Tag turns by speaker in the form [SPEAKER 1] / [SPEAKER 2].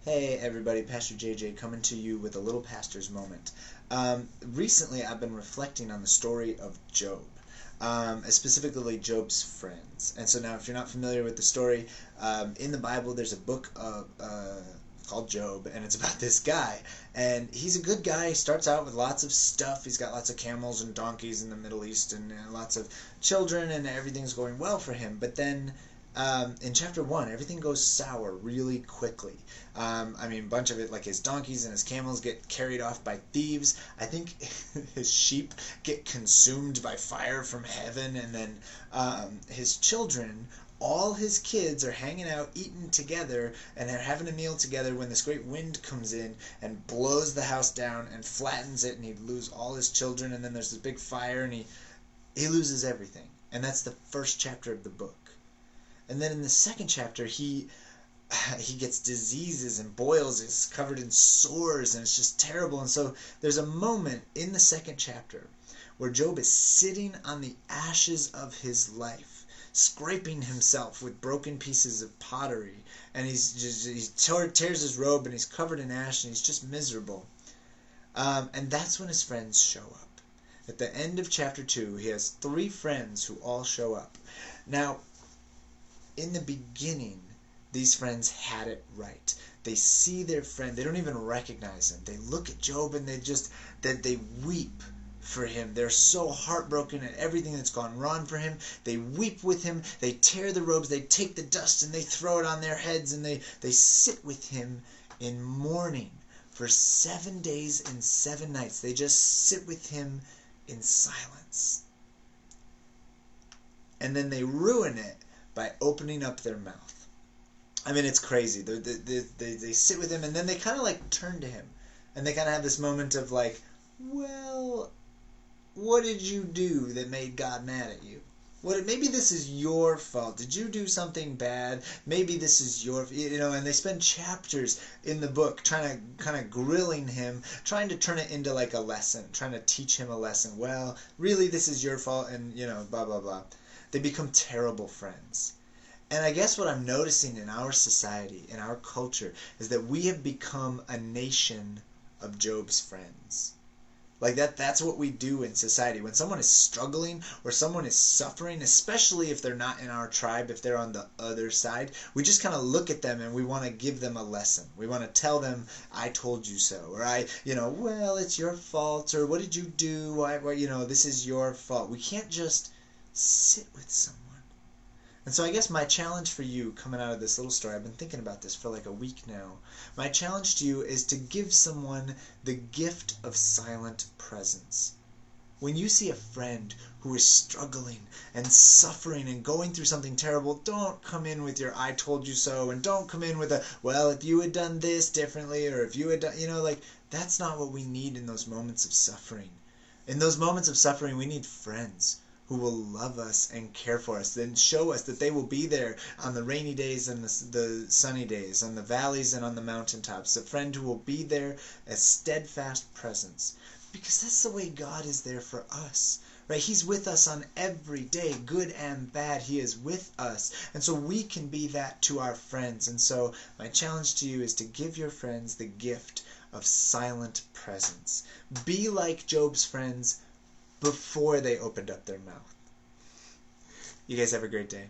[SPEAKER 1] Hey everybody, Pastor JJ coming to you with a little pastor's moment. Recently I've been reflecting on the story of Job, specifically Job's friends. And so now if you're not familiar with the story, in the Bible there's a book called Job, and it's about this guy. And he's a good guy. He starts out with lots of stuff. He's got lots of camels and donkeys in the Middle East and lots of children, and everything's going well for him. But then in chapter 1, everything goes sour really quickly. A bunch of it, like his donkeys and his camels, get carried off by thieves. I think his sheep get consumed by fire from heaven, and then his children, all his kids, are hanging out eating together, and they're having a meal together when this great wind comes in and blows the house down and flattens it, and he loses all his children, and then there's this big fire, and he loses everything. And that's the first chapter of the book. And then in the second chapter, he gets diseases and boils, is covered in sores, and it's just terrible. And so there's a moment in the second chapter where Job is sitting on the ashes of his life, scraping himself with broken pieces of pottery, and he tears his robe, and he's covered in ash, and he's just miserable. And that's when his friends show up. At the end of chapter 2, he has 3 friends who all show up. Now, in the beginning, these friends had it right. They see their friend. They don't even recognize him. They look at Job and they weep for him. They're so heartbroken at everything that's gone wrong for him. They weep with him. They tear the robes. They take the dust and they throw it on their heads, and they sit with him in mourning for 7 days and 7 nights. They just sit with him in silence. And then they ruin it by opening up their mouth. I mean, it's crazy. They sit with him, and then they kind of like turn to him, and they kind of have this moment of like, well, what did you do that made God mad at you? Maybe this is your fault. Did you do something bad? Maybe this is your, and they spend chapters in the book trying to kind of grilling him, trying to turn it into like a lesson, trying to teach him a lesson. Well, really, this is your fault, and blah, blah, blah. They become terrible friends. And I guess what I'm noticing in our society, in our culture, is that we have become a nation of Job's friends. Like that's what we do in society. When someone is struggling or someone is suffering, especially if they're not in our tribe, if they're on the other side, we just kind of look at them and we want to give them a lesson. We want to tell them, I told you so, or well, it's your fault, or what did you do? This is your fault. We can't just sit with someone. And so I guess my challenge for you coming out of this little story, I've been thinking about this for like a week now. My challenge to you is to give someone the gift of silent presence. When you see a friend who is struggling and suffering and going through something terrible, don't come in with your I told you so, and don't come in with a, well, if you had done this differently, or if you had done, that's not what we need in those moments of suffering. In those moments of suffering, we need friends who will love us and care for us, then show us that they will be there on the rainy days and the sunny days, on the valleys and on the mountaintops. A friend who will be there as steadfast presence. Because that's the way God is there for us. Right? He's with us on every day, good and bad. He is with us. And so we can be that to our friends. And so my challenge to you is to give your friends the gift of silent presence. Be like Job's friends before they opened up their mouth. You guys have a great day.